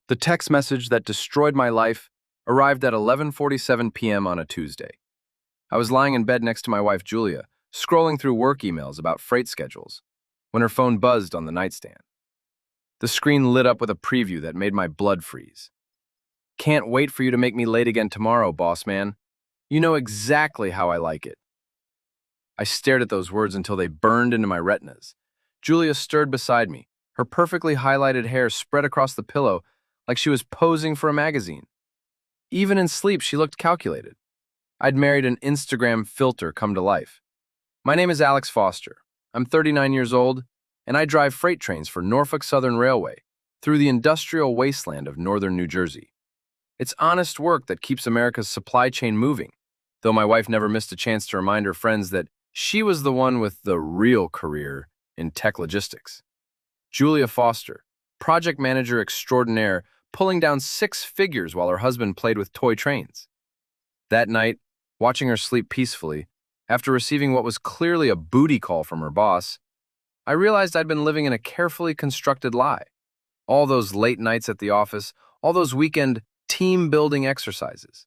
The text message that destroyed my life arrived at 11:47 p.m. on a Tuesday. I was lying in bed next to my wife Julia, scrolling through work emails about freight schedules, when her phone buzzed on the nightstand. The screen lit up with a preview that made my blood freeze. "Can't wait for you to make me late again tomorrow, boss man. You know exactly how I like it." I stared at those words until they burned into my retinas. Julia stirred beside me, her perfectly highlighted hair spread across the pillow like she was posing for a magazine. Even in sleep, she looked calculated. I'd married an Instagram filter come to life. "My name is Alex Foster. I'm 39 years old, and I drive freight trains for Norfolk Southern Railway through the industrial wasteland of northern New Jersey. It's honest work that keeps America's supply chain moving," though my wife never missed a chance to remind her friends that she was the one with the real career in tech logistics. Julia Foster, project manager extraordinaire, pulling down 6 figures while her husband played with toy trains. That night, watching her sleep peacefully, after receiving what was clearly a booty call from her boss, I realized I'd been living in a carefully constructed lie. All those late nights at the office, all those weekend team-building exercises,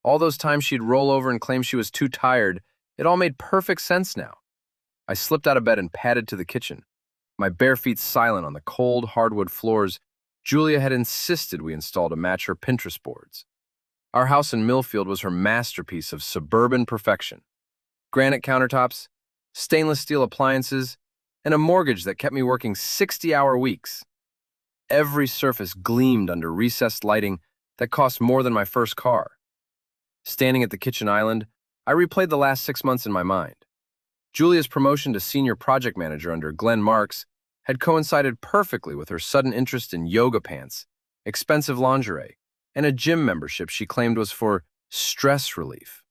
all those times she'd roll over and claim she was too tired, it all made perfect sense now. I slipped out of bed and padded to the kitchen, my bare feet silent on the cold, hardwood floors. Julia had insisted we install to match her Pinterest boards. Our house in Millfield was her masterpiece of suburban perfection. Granite countertops, stainless steel appliances, and a mortgage that kept me working 60-hour weeks. Every surface gleamed under recessed lighting that cost more than my first car. Standing at the kitchen island, I replayed the last 6 months in my mind. Julia's promotion to senior project manager under Glenn Marks had coincided perfectly with her sudden interest in yoga pants, expensive lingerie, and a gym membership she claimed was for stress relief.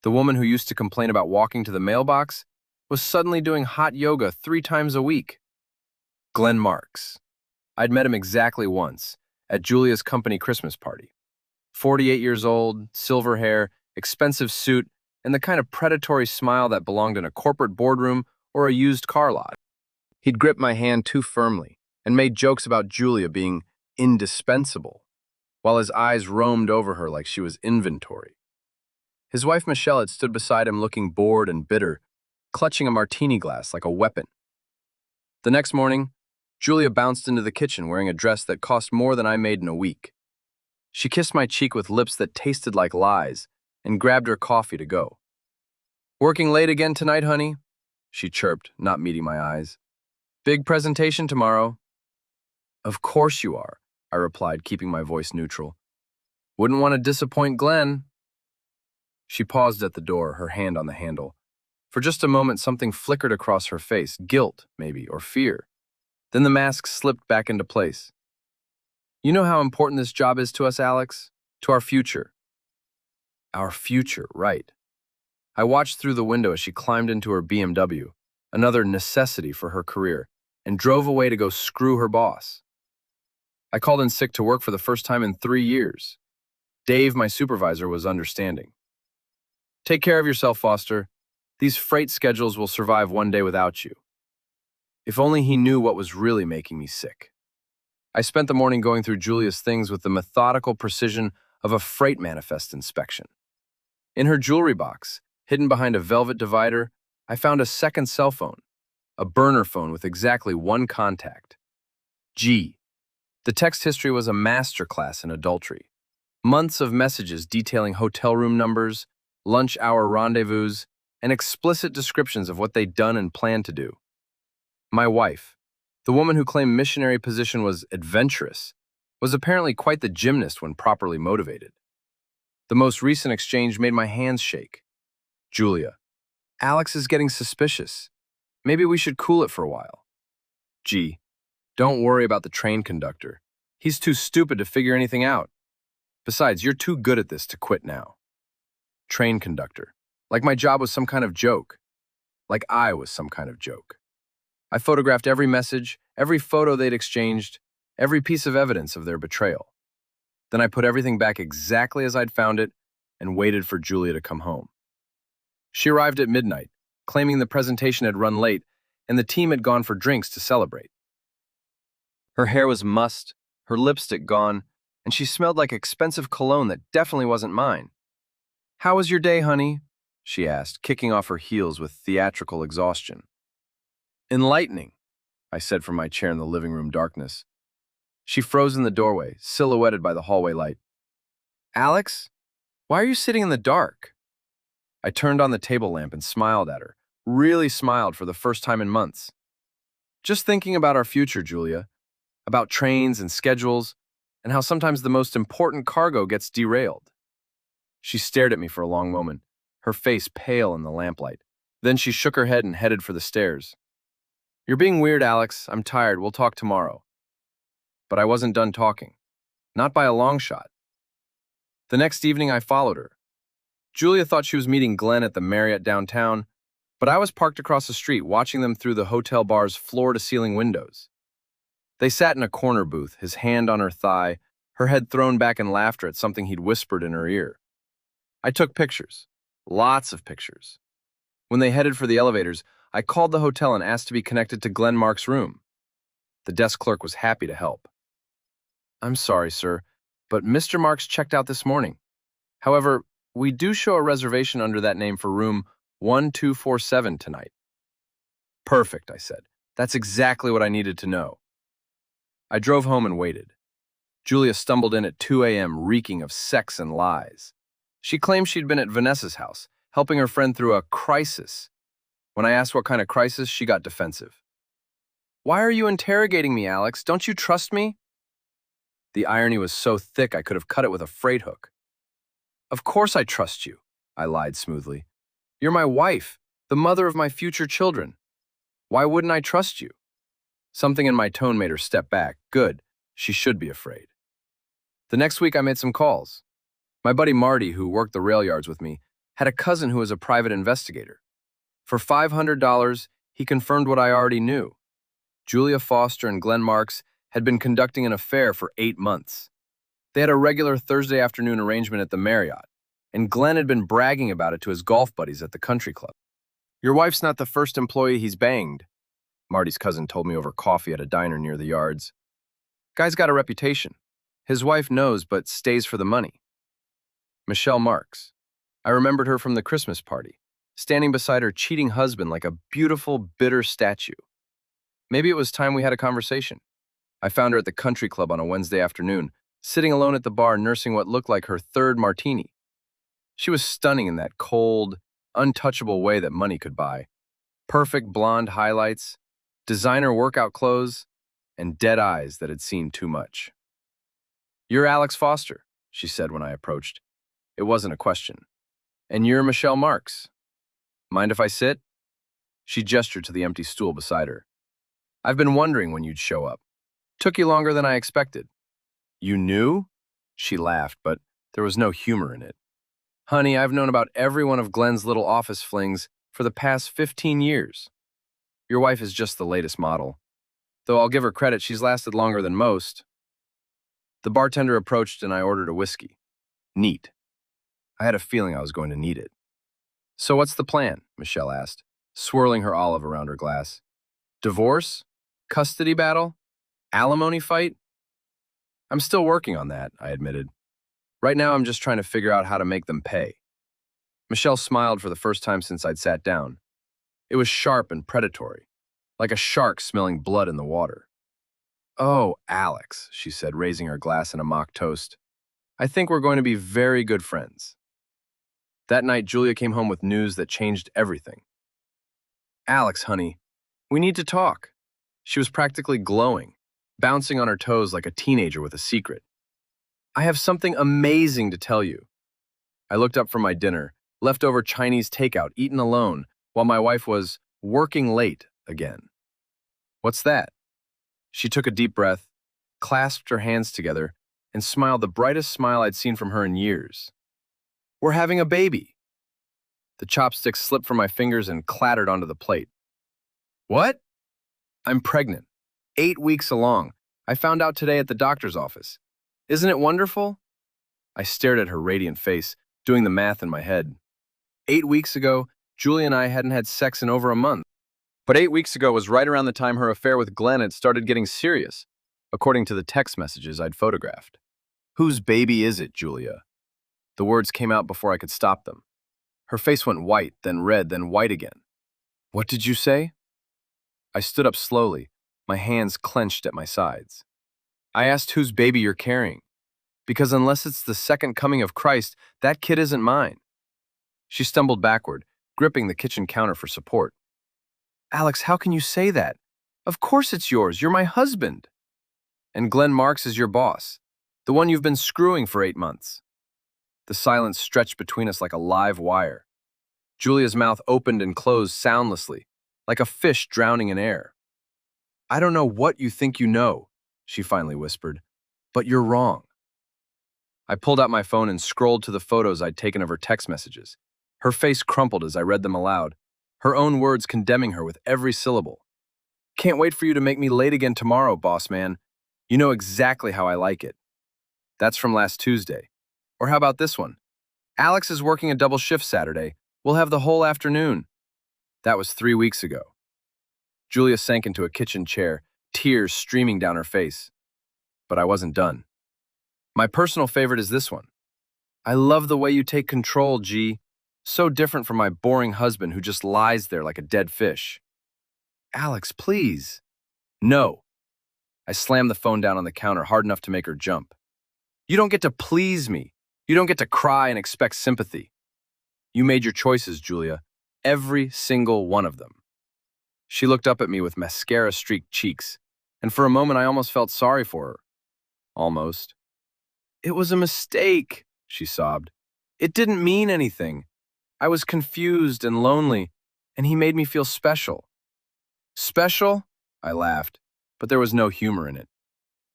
The woman who used to complain about walking to the mailbox was suddenly doing hot yoga 3 times a week. Glenn Marks. I'd met him exactly once, at Julia's company Christmas party. 48 years old, silver hair, expensive suit, and the kind of predatory smile that belonged in a corporate boardroom or a used car lot. He'd gripped my hand too firmly and made jokes about Julia being indispensable, while his eyes roamed over her like she was inventory. His wife Michelle had stood beside him looking bored and bitter, clutching a martini glass like a weapon. The next morning, Julia bounced into the kitchen wearing a dress that cost more than I made in a week. She kissed my cheek with lips that tasted like lies and grabbed her coffee to go. "Working late again tonight, honey?" she chirped, not meeting my eyes. "Big presentation tomorrow." "Of course you are," I replied, keeping my voice neutral. "Wouldn't want to disappoint Glenn." She paused at the door, her hand on the handle. For just a moment, something flickered across her face, guilt, maybe, or fear. Then the mask slipped back into place. "You know how important this job is to us, Alex? To our future." Our future, right. I watched through the window as she climbed into her BMW, another necessity for her career, and drove away to go screw her boss. I called in sick to work for the first time in 3 years. Dave, my supervisor, was understanding. "Take care of yourself, Foster. These freight schedules will survive one day without you." If only he knew what was really making me sick. I spent the morning going through Julia's things with the methodical precision of a freight manifest inspection. In her jewelry box, hidden behind a velvet divider, I found a second cell phone, a burner phone with exactly 1 contact. G. The text history was a masterclass in adultery. Months of messages detailing hotel room numbers, lunch hour rendezvous, and explicit descriptions of what they'd done and planned to do. My wife, the woman who claimed missionary position was adventurous, was apparently quite the gymnast when properly motivated. The most recent exchange made my hands shake. Julia: "Alex is getting suspicious. Maybe we should cool it for a while." G: "Don't worry about the train conductor. He's too stupid to figure anything out. Besides, you're too good at this to quit now." Train conductor. Like my job was some kind of joke. Like I was some kind of joke. I photographed every message, every photo they'd exchanged, every piece of evidence of their betrayal. Then I put everything back exactly as I'd found it and waited for Julia to come home. She arrived at midnight, claiming the presentation had run late and the team had gone for drinks to celebrate. Her hair was mussed, her lipstick gone, and she smelled like expensive cologne that definitely wasn't mine. "How was your day, honey?" she asked, kicking off her heels with theatrical exhaustion. "Enlightening," I said from my chair in the living room darkness. She froze in the doorway, silhouetted by the hallway light. "Alex, why are you sitting in the dark?" I turned on the table lamp and smiled at her, really smiled for the first time in months. "Just thinking about our future, Julia, about trains and schedules, and how sometimes the most important cargo gets derailed." She stared at me for a long moment, her face pale in the lamplight. Then she shook her head and headed for the stairs. "You're being weird, Alex. I'm tired. We'll talk tomorrow." But I wasn't done talking. Not by a long shot. The next evening, I followed her. Julia thought she was meeting Glenn at the Marriott downtown, but I was parked across the street watching them through the hotel bar's floor-to-ceiling windows. They sat in a corner booth, his hand on her thigh, her head thrown back in laughter at something he'd whispered in her ear. I took pictures. Lots of pictures. When they headed for the elevators, I called the hotel and asked to be connected to Glenn Mark's room. The desk clerk was happy to help. "I'm sorry, sir, but Mr. Marks checked out this morning. However, we do show a reservation under that name for room 1247 tonight." "Perfect," I said. "That's exactly what I needed to know." I drove home and waited. Julia stumbled in at 2 a.m. reeking of sex and lies. She claimed she'd been at Vanessa's house, helping her friend through a crisis. When I asked what kind of crisis, she got defensive. "Why are you interrogating me, Alex? Don't you trust me?" The irony was so thick I could have cut it with a freight hook. "Of course I trust you," I lied smoothly. "You're my wife, the mother of my future children. Why wouldn't I trust you?" Something in my tone made her step back. Good. She should be afraid. The next week I made some calls. My buddy Marty, who worked the rail yards with me, had a cousin who was a private investigator. For $500, he confirmed what I already knew. Julia Foster and Glenn Marks had been conducting an affair for 8 months. They had a regular Thursday afternoon arrangement at the Marriott, and Glenn had been bragging about it to his golf buddies at the country club. "Your wife's not the first employee he's banged," Marty's cousin told me over coffee at a diner near the yards. "Guy's got a reputation. His wife knows but stays for the money." Michelle Marks. I remembered her from the Christmas party, standing beside her cheating husband like a beautiful, bitter statue. Maybe it was time we had a conversation. I found her at the country club on a Wednesday afternoon, sitting alone at the bar nursing what looked like her third martini. She was stunning in that cold, untouchable way that money could buy. Perfect blonde highlights, designer workout clothes, and dead eyes that had seen too much. "You're Alex Foster," she said when I approached. It wasn't a question. "And you're Michelle Marks. Mind if I sit?" She gestured to the empty stool beside her. "I've been wondering when you'd show up. Took you longer than I expected." "You knew?" She laughed, but there was no humor in it. "Honey, I've known about every one of Glenn's little office flings for the past 15 years. Your wife is just the latest model. Though I'll give her credit, she's lasted longer than most." The bartender approached and I ordered a whiskey. Neat. I had a feeling I was going to need it. "So what's the plan?" Michelle asked, swirling her olive around her glass. "Divorce? Custody battle? Alimony fight?" "I'm still working on that," I admitted. "Right now I'm just trying to figure out how to make them pay." Michelle smiled for the first time since I'd sat down. It was sharp and predatory, like a shark smelling blood in the water. "Oh, Alex," she said, raising her glass in a mock toast. "I think we're going to be very good friends." That night, Julia came home with news that changed everything. "Alex, honey, we need to talk." She was practically glowing, bouncing on her toes like a teenager with a secret. "I have something amazing to tell you." I looked up from my dinner, leftover Chinese takeout eaten alone, while my wife was working late again. "What's that?" She took a deep breath, clasped her hands together, and smiled the brightest smile I'd seen from her in years. "We're having a baby." The chopsticks slipped from my fingers and clattered onto the plate. "What?" "I'm pregnant. 8 weeks along. I found out today at the doctor's office. Isn't it wonderful?" I stared at her radiant face, doing the math in my head. 8 weeks ago, Julie and I hadn't had sex in over a month. But 8 weeks ago was right around the time her affair with Glenn had started getting serious. according to the text messages I'd photographed. "Whose baby is it, Julia?" The words came out before I could stop them. Her face went white, then red, then white again. "What did you say?" I stood up slowly, my hands clenched at my sides. "I asked whose baby you're carrying, because unless it's the second coming of Christ, that kid isn't mine." She stumbled backward, gripping the kitchen counter for support. "Alex, how can you say that? Of course it's yours. You're my husband. And Glenn Marks is your boss, the one you've been screwing for 8 months." The silence stretched between us like a live wire. Julia's mouth opened and closed soundlessly, like a fish drowning in air. "I don't know what you think you know," she finally whispered, "but you're wrong." I pulled out my phone and scrolled to the photos I'd taken of her text messages. Her face crumpled as I read them aloud, her own words condemning her with every syllable. "Can't wait for you to make me late again tomorrow, boss man. You know exactly how I like it." That's from last Tuesday. Or how about this one? "Alex is working a double shift Saturday. We'll have the whole afternoon." That was 3 weeks ago. Julia sank into a kitchen chair, tears streaming down her face. But I wasn't done. My personal favorite is this one. "I love the way you take control, G. So different from my boring husband who just lies there like a dead fish." "Alex, please." "No." I slammed the phone down on the counter hard enough to make her jump. "You don't get to please me. You don't get to cry and expect sympathy. You made your choices, Julia. Every single one of them." She looked up at me with mascara-streaked cheeks, and for a moment I almost felt sorry for her. Almost. "It was a mistake," she sobbed. "It didn't mean anything. I was confused and lonely, and he made me feel special." "Special?" I laughed, but there was no humor in it.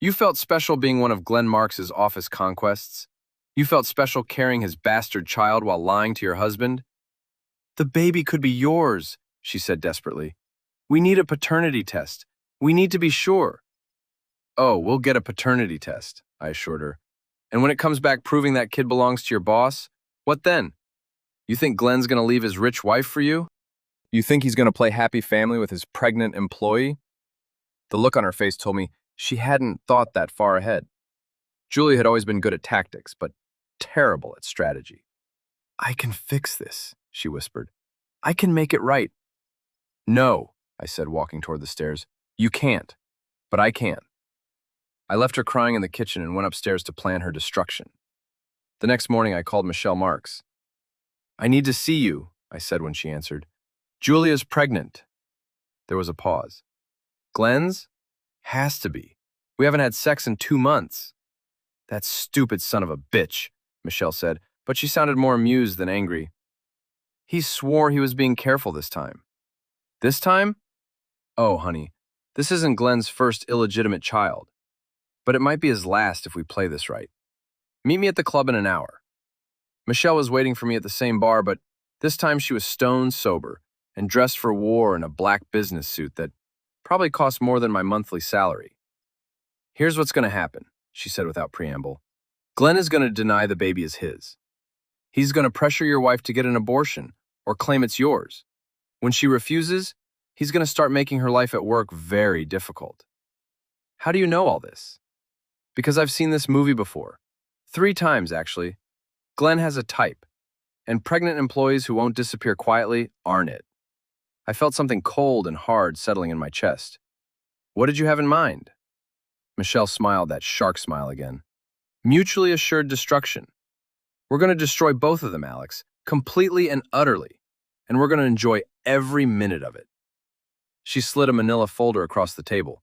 "You felt special being one of Glenn Marks's office conquests? You felt special carrying his bastard child while lying to your husband?" "The baby could be yours," she said desperately. "We need a paternity test. We need to be sure." "Oh, we'll get a paternity test," I assured her. "And when it comes back proving that kid belongs to your boss, what then? You think Glenn's gonna leave his rich wife for you? You think he's gonna play happy family with his pregnant employee?" The look on her face told me she hadn't thought that far ahead. Julia had always been good at tactics, but terrible at strategy. "I can fix this," she whispered. "I can make it right." "No," I said, walking toward the stairs. "You can't, but I can." I left her crying in the kitchen and went upstairs to plan her destruction. The next morning, I called Michelle Marks. "I need to see you," I said when she answered. "Julia's pregnant." There was a pause. "Glenn's? Has to be. We haven't had sex in 2 months." "That stupid son of a bitch," Michelle said, but she sounded more amused than angry. "He swore he was being careful this time." "This time? Oh, honey, this isn't Glenn's first illegitimate child. But it might be his last if we play this right. Meet me at the club in an hour." Michelle was waiting for me at the same bar, but this time she was stone sober and dressed for war in a black business suit that probably cost more than my monthly salary. "Here's what's going to happen," she said without preamble. "Glenn is going to deny the baby is his. He's going to pressure your wife to get an abortion or claim it's yours. When she refuses, he's going to start making her life at work very difficult." "How do you know all this?" "Because I've seen this movie before. 3 times, actually. Glenn has a type, and pregnant employees who won't disappear quietly aren't it." I felt something cold and hard settling in my chest. "What did you have in mind?" Michelle smiled that shark smile again. "Mutually assured destruction. We're going to destroy both of them, Alex, completely and utterly, and we're going to enjoy every minute of it." She slid a manila folder across the table.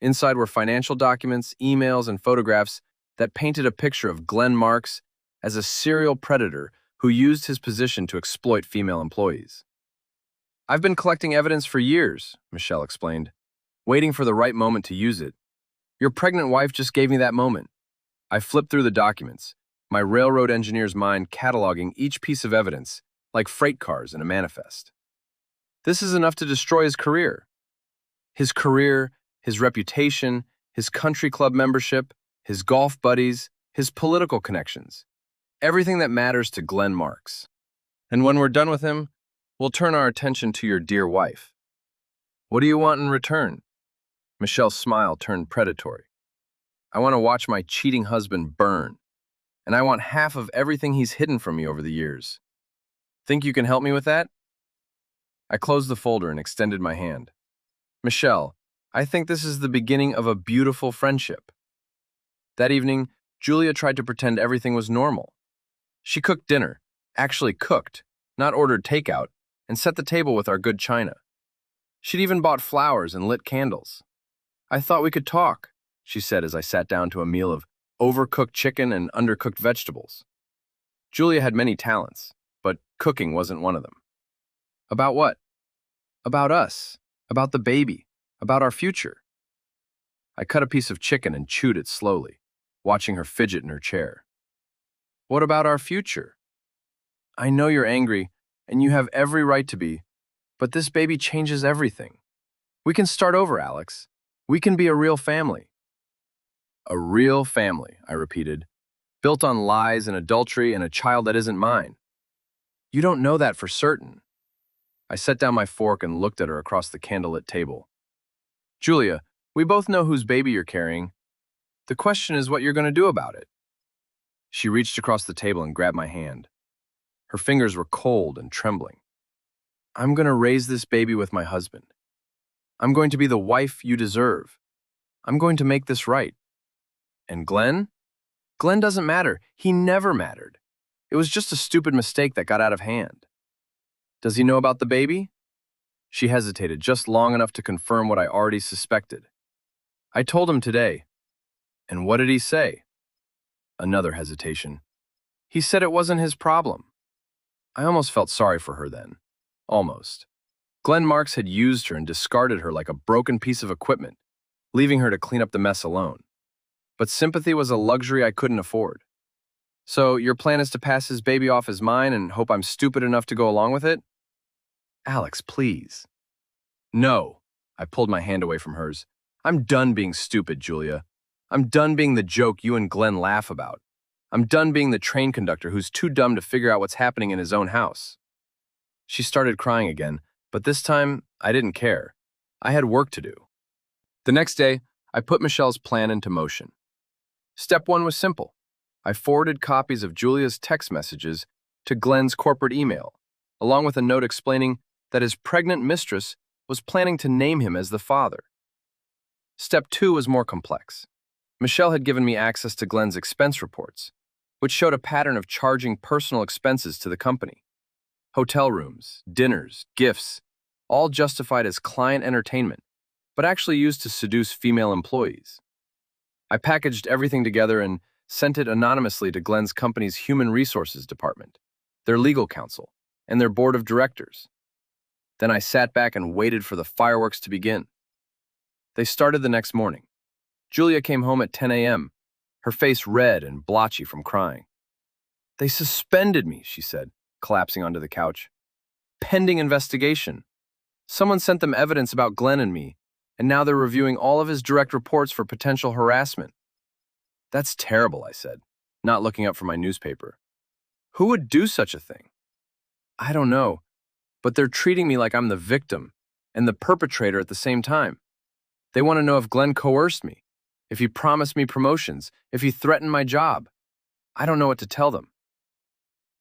Inside were financial documents, emails, and photographs that painted a picture of Glenn Marks as a serial predator who used his position to exploit female employees. "I've been collecting evidence for years," Michelle explained, "waiting for the right moment to use it. Your pregnant wife just gave me that moment." I flipped through the documents, my railroad engineer's mind cataloging each piece of evidence, like freight cars in a manifest. This is enough to destroy his career. His reputation, his country club membership, his golf buddies, his political connections. Everything that matters to Glenn Marks. And when we're done with him, we'll turn our attention to your dear wife. What do you want in return?" Michelle's smile turned predatory. I want to watch my cheating husband burn, and I want half of everything he's hidden from me over the years. Think you can help me with that? I closed the folder and extended my hand. Michelle, I think this is the beginning of a beautiful friendship. That evening, Julia tried to pretend everything was normal. She cooked dinner, actually cooked, not ordered takeout, and set the table with our good china. She'd even bought flowers and lit candles. I thought we could talk, she said as I sat down to a meal of overcooked chicken and undercooked vegetables. Julia had many talents, but cooking wasn't one of them. About what? About us, about the baby, about our future. I cut a piece of chicken and chewed it slowly, watching her fidget in her chair. What about our future? I know you're angry, and you have every right to be, but this baby changes everything. We can start over, Alex. We can be a real family. A real family, I repeated, built on lies and adultery and a child that isn't mine. You don't know that for certain. I set down my fork and looked at her across the candlelit table. Julia, we both know whose baby you're carrying. The question is what you're going to do about it. She reached across the table and grabbed my hand. Her fingers were cold and trembling. I'm going to raise this baby with my husband. I'm going to be the wife you deserve. I'm going to make this right. And Glenn? Glenn doesn't matter. He never mattered. It was just a stupid mistake that got out of hand. Does he know about the baby? She hesitated just long enough to confirm what I already suspected. I told him today. And what did he say? Another hesitation. He said it wasn't his problem. I almost felt sorry for her then. Almost. Glenn Marks had used her and discarded her like a broken piece of equipment, leaving her to clean up the mess alone. But sympathy was a luxury I couldn't afford. So your plan is to pass his baby off as mine and hope I'm stupid enough to go along with it? Alex, please. No. I pulled my hand away from hers. I'm done being stupid, Julia. I'm done being the joke you and Glenn laugh about. I'm done being the train conductor who's too dumb to figure out what's happening in his own house. She started crying again, but this time I didn't care. I had work to do. The next day, I put Michelle's plan into motion. Step 1 was simple. I forwarded copies of Julia's text messages to Glenn's corporate email, along with a note explaining that his pregnant mistress was planning to name him as the father. Step 2 was more complex. Michelle had given me access to Glenn's expense reports, which showed a pattern of charging personal expenses to the company. Hotel rooms, dinners, gifts, all justified as client entertainment, but actually used to seduce female employees. I packaged everything together and sent it anonymously to Glenn's company's human resources department, their legal counsel, and their board of directors. Then I sat back and waited for the fireworks to begin. They started the next morning. Julia came home at 10 a.m., her face red and blotchy from crying. They suspended me, she said, collapsing onto the couch. Pending investigation. Someone sent them evidence about Glenn and me, and now they're reviewing all of his direct reports for potential harassment. That's terrible, I said, not looking up from my newspaper. Who would do such a thing? I don't know, but they're treating me like I'm the victim and the perpetrator at the same time. They want to know if Glenn coerced me, if he promised me promotions, if he threatened my job. I don't know what to tell them.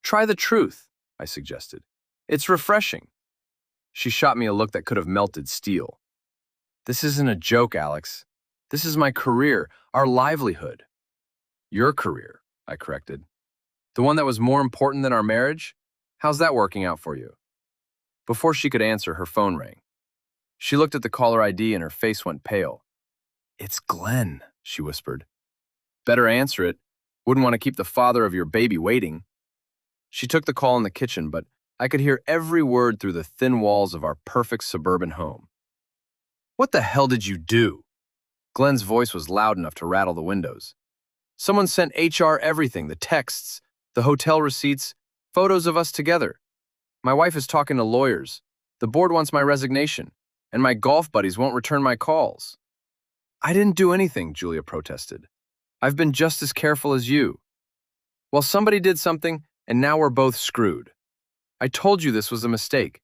Try the truth, I suggested. It's refreshing. She shot me a look that could have melted steel. This isn't a joke, Alex. This is my career, our livelihood. Your career, I corrected. The one that was more important than our marriage? How's that working out for you? Before she could answer, her phone rang. She looked at the caller ID and her face went pale. It's Glenn, she whispered. Better answer it. Wouldn't want to keep the father of your baby waiting. She took the call in the kitchen, but I could hear every word through the thin walls of our perfect suburban home. What the hell did you do? Glenn's voice was loud enough to rattle the windows. Someone sent HR everything, the texts, the hotel receipts, photos of us together. My wife is talking to lawyers. The board wants my resignation, and my golf buddies won't return my calls. I didn't do anything, Julia protested. I've been just as careful as you. Well, somebody did something, and now we're both screwed. I told you this was a mistake.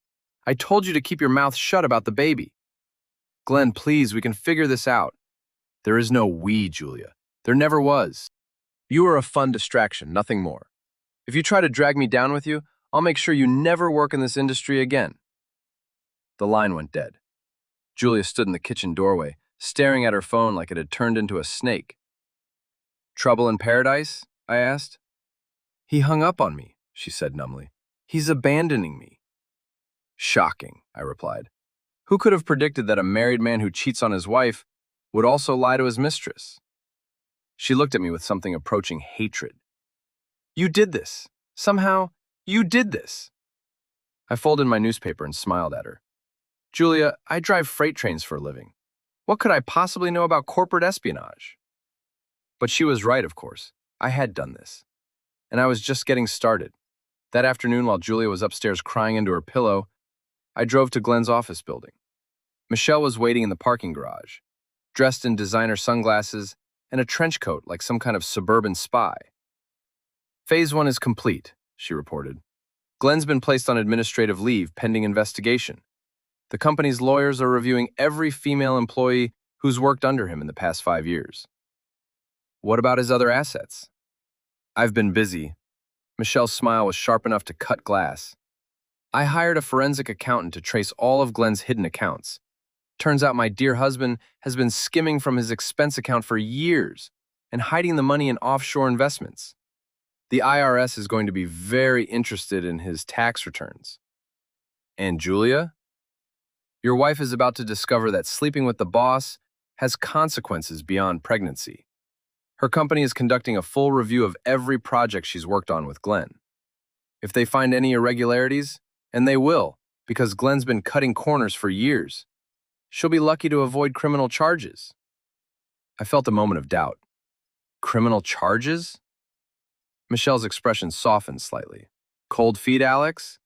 I told you to keep your mouth shut about the baby. Glenn, please, we can figure this out. There is no we, Julia. There never was. You are a fun distraction, nothing more. If you try to drag me down with you, I'll make sure you never work in this industry again." The line went dead. Julia stood in the kitchen doorway, staring at her phone like it had turned into a snake. "Trouble in paradise?" I asked. "He hung up on me," she said numbly. "He's abandoning me." "Shocking," I replied. "Who could have predicted that a married man who cheats on his wife would also lie to his mistress?" She looked at me with something approaching hatred. "You did this. Somehow, you did this." I folded my newspaper and smiled at her. "Julia, I drive freight trains for a living. What could I possibly know about corporate espionage?" But she was right, of course. I had done this. And I was just getting started. That afternoon, while Julia was upstairs crying into her pillow, I drove to Glenn's office building. Michelle was waiting in the parking garage, dressed in designer sunglasses and a trench coat like some kind of suburban spy. "Phase 1 is complete," she reported. "Glenn's been placed on administrative leave pending investigation. The company's lawyers are reviewing every female employee who's worked under him in the past 5 years." "What about his other assets?" "I've been busy." Michelle's smile was sharp enough to cut glass. "I hired a forensic accountant to trace all of Glenn's hidden accounts. Turns out my dear husband has been skimming from his expense account for years and hiding the money in offshore investments. The IRS is going to be very interested in his tax returns." "And Julia?" "Your wife is about to discover that sleeping with the boss has consequences beyond pregnancy. Her company is conducting a full review of every project she's worked on with Glenn. If they find any irregularities, and they will, because Glenn's been cutting corners for years, she'll be lucky to avoid criminal charges." I felt a moment of doubt. Criminal charges? Michelle's expression softened slightly. "Cold feet, Alex?"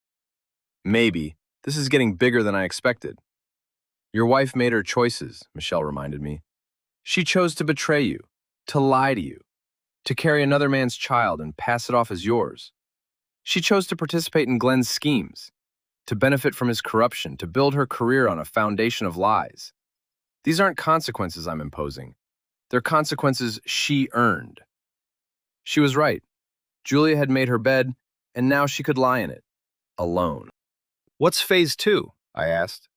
"Maybe. This is getting bigger than I expected." "Your wife made her choices," Michelle reminded me. "She chose to betray you, to lie to you, to carry another man's child and pass it off as yours. She chose to participate in Glenn's schemes, to benefit from his corruption, to build her career on a foundation of lies. These aren't consequences I'm imposing. They're consequences she earned." She was right. Julia had made her bed, and now she could lie in it, alone. "What's phase 2?" I asked.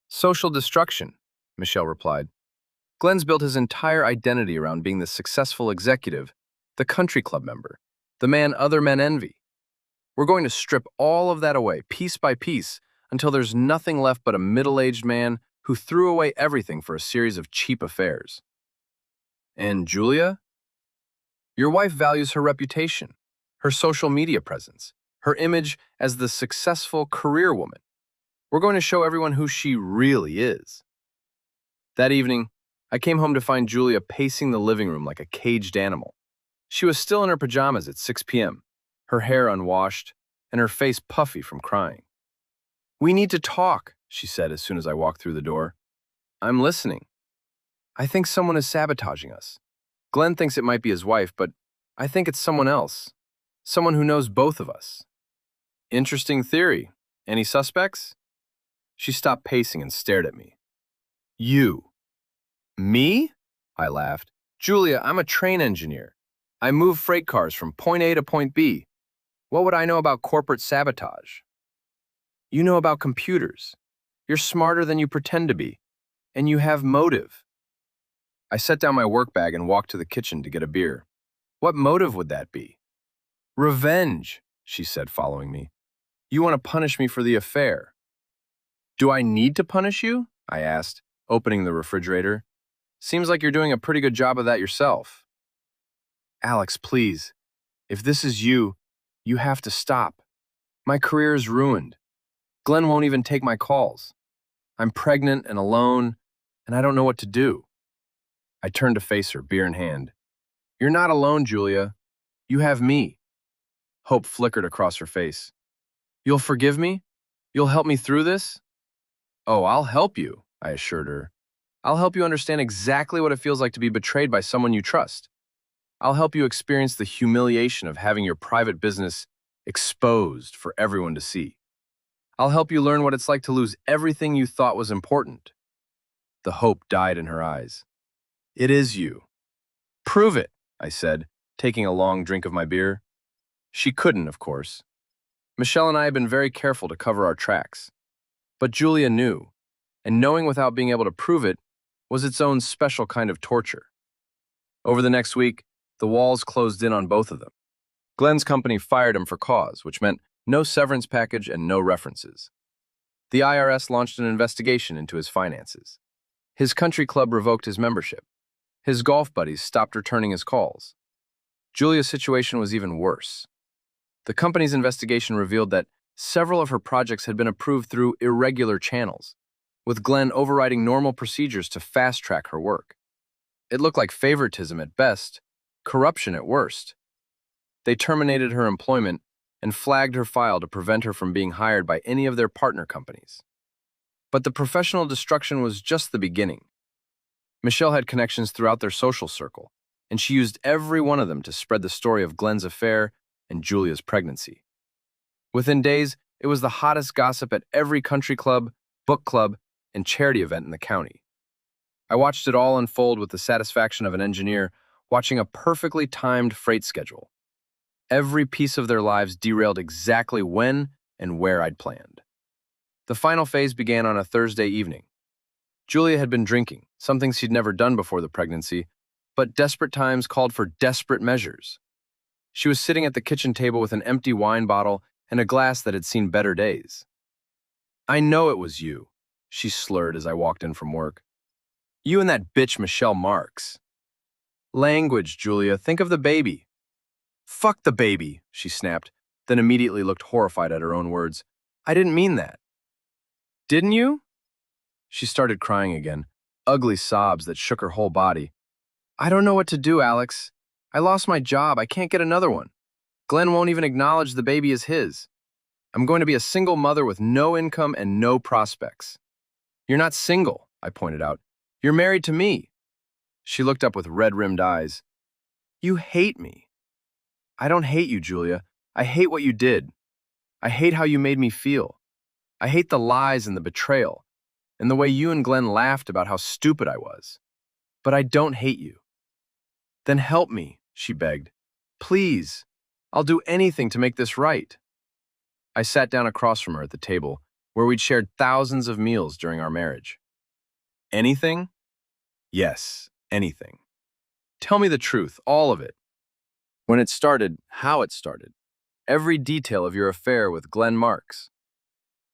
"Social destruction," Michelle replied. "Glenn's built his entire identity around being the successful executive, the country club member, the man other men envy. We're going to strip all of that away, piece by piece, until there's nothing left but a middle-aged man who threw away everything for a series of cheap affairs." "And Julia?" "Your wife values her reputation, her social media presence, her image as the successful career woman. We're going to show everyone who she really is." That evening, I came home to find Julia pacing the living room like a caged animal. She was still in her pajamas at 6 p.m., her hair unwashed, and her face puffy from crying. "We need to talk," she said as soon as I walked through the door. "I'm listening." "I think someone is sabotaging us. Glenn thinks it might be his wife, but I think it's someone else. Someone who knows both of us." "Interesting theory. Any suspects?" She stopped pacing and stared at me. "You." "Me?" I laughed. "Julia, I'm a train engineer. I move freight cars from point A to point B. What would I know about corporate sabotage?" "You know about computers. You're smarter than you pretend to be. And you have motive." I set down my work bag and walked to the kitchen to get a beer. "What motive would that be?" "Revenge," she said, following me. "You want to punish me for the affair." "Do I need to punish you?" I asked, opening the refrigerator. "Seems like you're doing a pretty good job of that yourself." "Alex, please. If this is you, you have to stop. My career is ruined. Glenn won't even take my calls. I'm pregnant and alone, and I don't know what to do." I turned to face her, beer in hand. "You're not alone, Julia. You have me." Hope flickered across her face. "You'll forgive me? You'll help me through this?" "Oh, I'll help you," I assured her. "I'll help you understand exactly what it feels like to be betrayed by someone you trust. I'll help you experience the humiliation of having your private business exposed for everyone to see. I'll help you learn what it's like to lose everything you thought was important." The hope died in her eyes. "It is you." Prove it, I said, taking a long drink of my beer. She couldn't, of course. Michelle and I had been very careful to cover our tracks. But Julia knew, and knowing without being able to prove it was its own special kind of torture. Over the next week, the walls closed in on both of them. Glenn's company fired him for cause, which meant no severance package and no references. The IRS launched an investigation into his finances. His country club revoked his membership. His golf buddies stopped returning his calls. Julia's situation was even worse. The company's investigation revealed that several of her projects had been approved through irregular channels, with Glenn overriding normal procedures to fast-track her work. It looked like favoritism at best, corruption at worst. They terminated her employment and flagged her file to prevent her from being hired by any of their partner companies. But the professional destruction was just the beginning. Michelle had connections throughout their social circle, and she used every one of them to spread the story of Glenn's affair and Julia's pregnancy. Within days, it was the hottest gossip at every country club, book club, and charity event in the county. I watched it all unfold with the satisfaction of an engineer watching a perfectly timed freight schedule. Every piece of their lives derailed exactly when and where I'd planned. The final phase began on a Thursday evening. Julia had been drinking, something she'd never done before the pregnancy, but desperate times called for desperate measures. She was sitting at the kitchen table with an empty wine bottle and a glass that had seen better days. "I know it was you," she slurred as I walked in from work. "You and that bitch Michelle Marks." "Language, Julia, think of the baby." "Fuck the baby," she snapped, then immediately looked horrified at her own words. "I didn't mean that." "Didn't you?" She started crying again, ugly sobs that shook her whole body. "I don't know what to do, Alex. I lost my job. I can't get another one. Glenn won't even acknowledge the baby is his. I'm going to be a single mother with no income and no prospects." "You're not single," I pointed out. "You're married to me." She looked up with red-rimmed eyes. "You hate me." "I don't hate you, Julia. I hate what you did. I hate how you made me feel. I hate the lies and the betrayal, and the way you and Glenn laughed about how stupid I was. But I don't hate you." "Then help me," she begged. "Please. I'll do anything to make this right." I sat down across from her at the table, where we'd shared thousands of meals during our marriage. "Anything?" "Yes, anything. Tell me the truth, all of it. When it started, how it started. Every detail of your affair with Glenn Marks."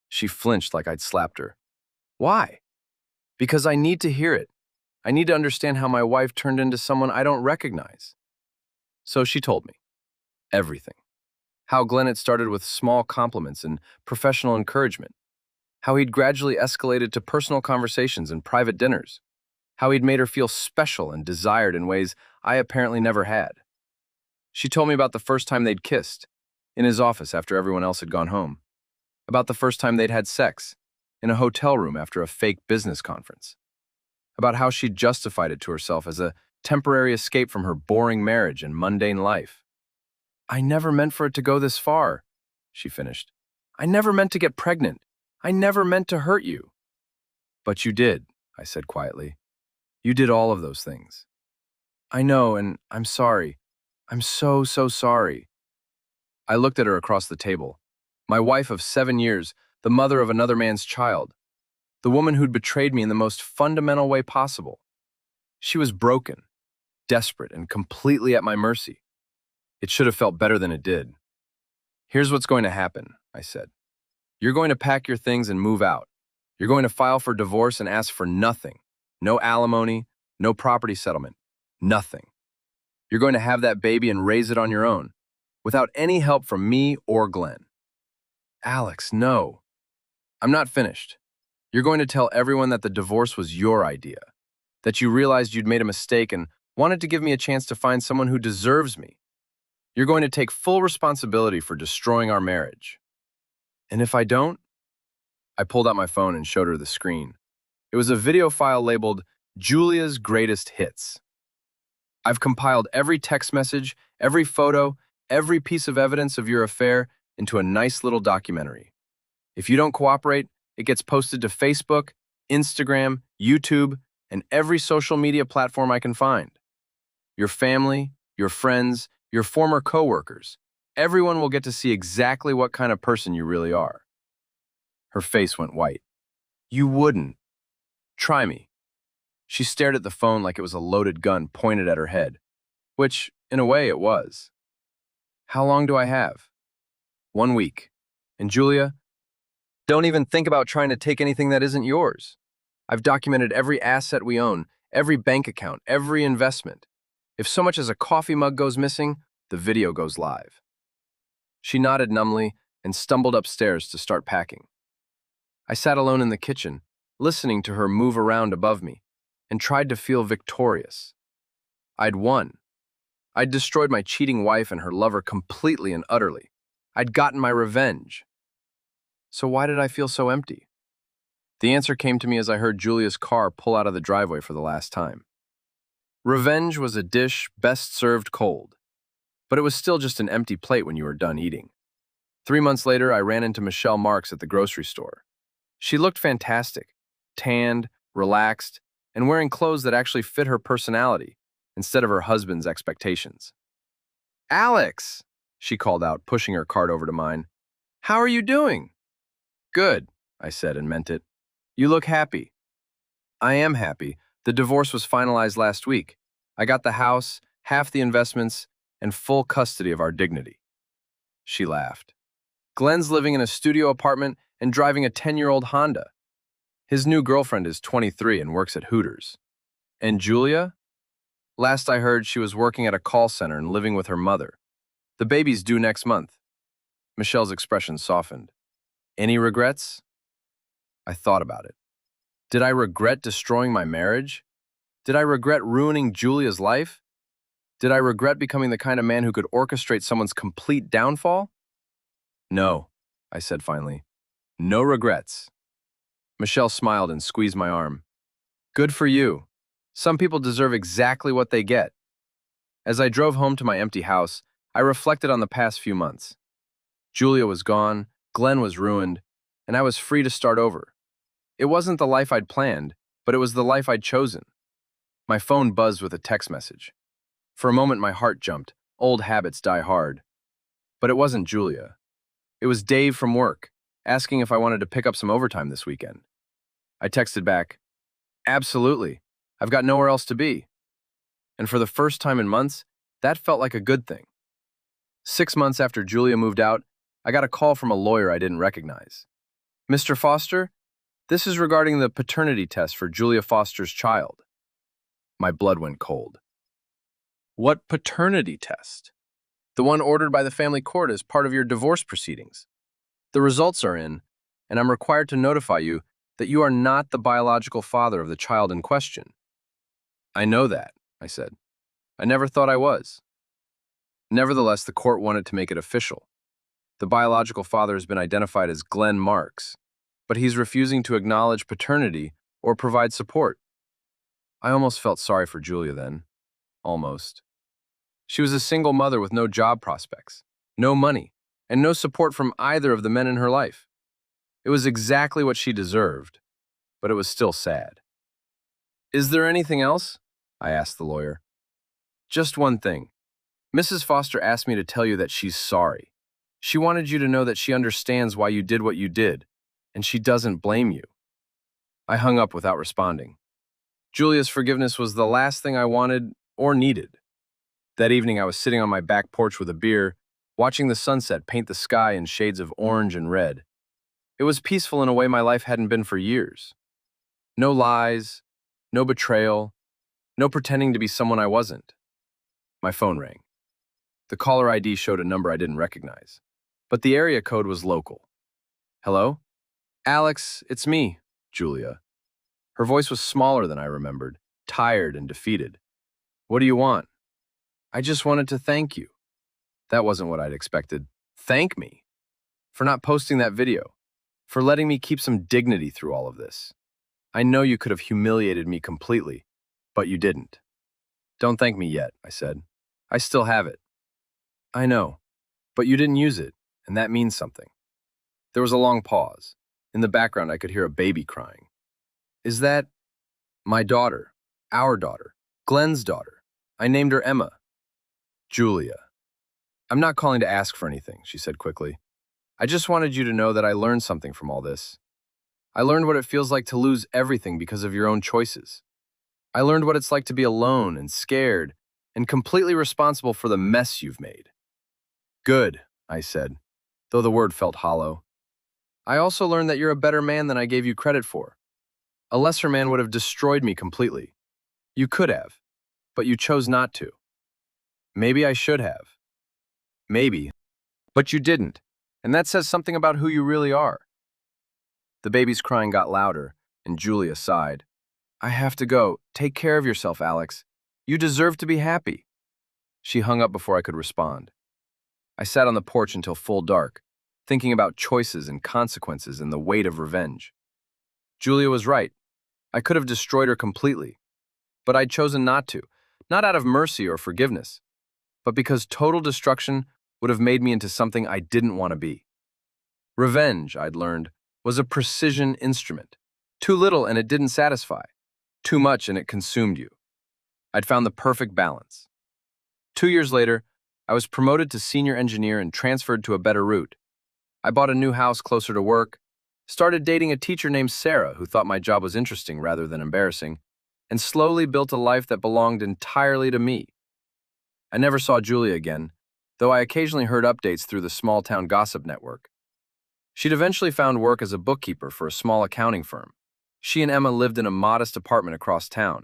She flinched like I'd slapped her. "Why?" "Because I need to hear it. I need to understand how my wife turned into someone I don't recognize." So she told me. Everything. How Glenn had started with small compliments and professional encouragement. How he'd gradually escalated to personal conversations and private dinners. How he'd made her feel special and desired in ways I apparently never had. She told me about the first time they'd kissed, in his office after everyone else had gone home. About the first time they'd had sex, in a hotel room after a fake business conference. About how she'd justified it to herself as a temporary escape from her boring marriage and mundane life. "I never meant for it to go this far," she finished. "I never meant to get pregnant. I never meant to hurt you." "But you did," I said quietly. "You did all of those things." "I know, and I'm sorry. I'm so, so sorry." I looked at her across the table. My wife of 7 years, the mother of another man's child. The woman who'd betrayed me in the most fundamental way possible. She was broken, desperate, and completely at my mercy. It should have felt better than it did. "Here's what's going to happen," I said. "You're going to pack your things and move out. You're going to file for divorce and ask for nothing. No alimony, no property settlement, nothing. You're going to have that baby and raise it on your own, without any help from me or Glenn." "Alex, no." "I'm not finished. You're going to tell everyone that the divorce was your idea, that you realized you'd made a mistake and wanted to give me a chance to find someone who deserves me. You're going to take full responsibility for destroying our marriage. And if I don't?" I pulled out my phone and showed her the screen. It was a video file labeled Julia's Greatest Hits. "I've compiled every text message, every photo, every piece of evidence of your affair into a nice little documentary. If you don't cooperate, it gets posted to Facebook, Instagram, YouTube, and every social media platform I can find." Your family, your friends, your former coworkers. Everyone will get to see exactly what kind of person you really are. Her face went white. You wouldn't. Try me. She stared at the phone like it was a loaded gun pointed at her head, which, in a way, it was. How long do I have? 1 week. And Julia, don't even think about trying to take anything that isn't yours. I've documented every asset we own, every bank account, every investment. If so much as a coffee mug goes missing, the video goes live. She nodded numbly and stumbled upstairs to start packing. I sat alone in the kitchen, listening to her move around above me, and tried to feel victorious. I'd won. I'd destroyed my cheating wife and her lover completely and utterly. I'd gotten my revenge. So why did I feel so empty? The answer came to me as I heard Julia's car pull out of the driveway for the last time. Revenge was a dish best served cold, but it was still just an empty plate when you were done eating. 3 months later, I ran into Michelle Marks at the grocery store. She looked fantastic, tanned, relaxed, and wearing clothes that actually fit her personality instead of her husband's expectations. Alex, she called out, pushing her cart over to mine. How are you doing? Good, I said and meant it. You look happy. I am happy. The divorce was finalized last week. I got the house, half the investments, and full custody of our dignity. She laughed. Glenn's living in a studio apartment and driving a 10-year-old Honda. His new girlfriend is 23 and works at Hooters. And Julia? Last I heard, she was working at a call center and living with her mother. The baby's due next month. Michelle's expression softened. Any regrets? I thought about it. Did I regret destroying my marriage? Did I regret ruining Julia's life? Did I regret becoming the kind of man who could orchestrate someone's complete downfall? No, I said finally. No regrets. Michelle smiled and squeezed my arm. Good for you. Some people deserve exactly what they get. As I drove home to my empty house, I reflected on the past few months. Julia was gone, Glenn was ruined, and I was free to start over. It wasn't the life I'd planned, but it was the life I'd chosen. My phone buzzed with a text message. For a moment, my heart jumped. Old habits die hard. But it wasn't Julia. It was Dave from work, asking if I wanted to pick up some overtime this weekend. I texted back, absolutely. I've got nowhere else to be. And for the first time in months, that felt like a good thing. 6 months after Julia moved out, I got a call from a lawyer I didn't recognize. Mr. Foster, this is regarding the paternity test for Julia Foster's child. My blood went cold. What paternity test? The one ordered by the family court as part of your divorce proceedings. The results are in, and I'm required to notify you that you are not the biological father of the child in question. I know that, I said. I never thought I was. Nevertheless, the court wanted to make it official. The biological father has been identified as Glenn Marks, but he's refusing to acknowledge paternity or provide support. I almost felt sorry for Julia then. Almost. She was a single mother with no job prospects, no money, and no support from either of the men in her life. It was exactly what she deserved, but it was still sad. Is there anything else? I asked the lawyer. Just one thing. Mrs. Foster asked me to tell you that she's sorry. She wanted you to know that she understands why you did what you did, and she doesn't blame you. I hung up without responding. Julia's forgiveness was the last thing I wanted or needed. That evening, I was sitting on my back porch with a beer, watching the sunset paint the sky in shades of orange and red. It was peaceful in a way my life hadn't been for years. No lies, no betrayal, no pretending to be someone I wasn't. My phone rang. The caller ID showed a number I didn't recognize, but the area code was local. Hello? Alex, it's me, Julia. Her voice was smaller than I remembered, tired and defeated. What do you want? I just wanted to thank you. That wasn't what I'd expected. Thank me? For not posting that video, for letting me keep some dignity through all of this. I know you could have humiliated me completely, but you didn't. Don't thank me yet, I said. I still have it. I know, but you didn't use it, and that means something. There was a long pause. In the background, I could hear a baby crying. Is that my daughter, our daughter, Glenn's daughter? I named her Emma. Julia. I'm not calling to ask for anything, she said quickly. I just wanted you to know that I learned something from all this. I learned what it feels like to lose everything because of your own choices. I learned what it's like to be alone and scared and completely responsible for the mess you've made. Good, I said, though the word felt hollow. I also learned that you're a better man than I gave you credit for. A lesser man would have destroyed me completely. You could have, but you chose not to. Maybe I should have. Maybe, but you didn't, and that says something about who you really are. The baby's crying got louder, and Julia sighed. I have to go. Take care of yourself, Alex. You deserve to be happy. She hung up before I could respond. I sat on the porch until full dark, thinking about choices and consequences and the weight of revenge. Julia was right. I could have destroyed her completely, but I'd chosen not to, not out of mercy or forgiveness, but because total destruction would have made me into something I didn't want to be. Revenge, I'd learned, was a precision instrument. Too little and it didn't satisfy. Too much and it consumed you. I'd found the perfect balance. 2 years later, I was promoted to senior engineer and transferred to a better route. I bought a new house closer to work, started dating a teacher named Sarah who thought my job was interesting rather than embarrassing, and slowly built a life that belonged entirely to me. I never saw Julia again, though I occasionally heard updates through the small-town gossip network. She'd eventually found work as a bookkeeper for a small accounting firm. She and Emma lived in a modest apartment across town.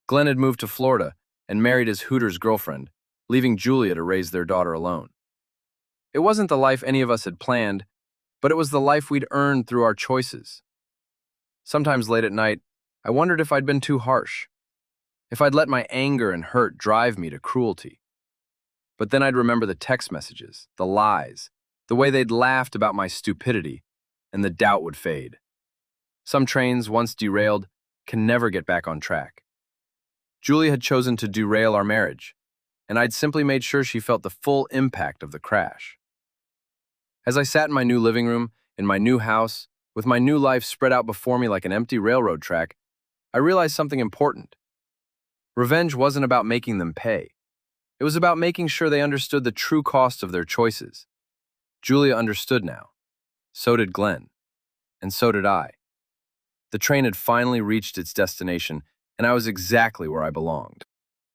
Glenn had moved to Florida and married his Hooters girlfriend, leaving Julia to raise their daughter alone. It wasn't the life any of us had planned, but it was the life we'd earned through our choices. Sometimes late at night, I wondered if I'd been too harsh, if I'd let my anger and hurt drive me to cruelty. But then I'd remember the text messages, the lies, the way they'd laughed about my stupidity, and the doubt would fade. Some trains, once derailed, can never get back on track. Julia had chosen to derail our marriage, and I'd simply made sure she felt the full impact of the crash. As I sat in my new living room, in my new house, with my new life spread out before me like an empty railroad track, I realized something important. Revenge wasn't about making them pay. It was about making sure they understood the true cost of their choices. Julia understood now. So did Glenn. And so did I. The train had finally reached its destination, and I was exactly where I belonged.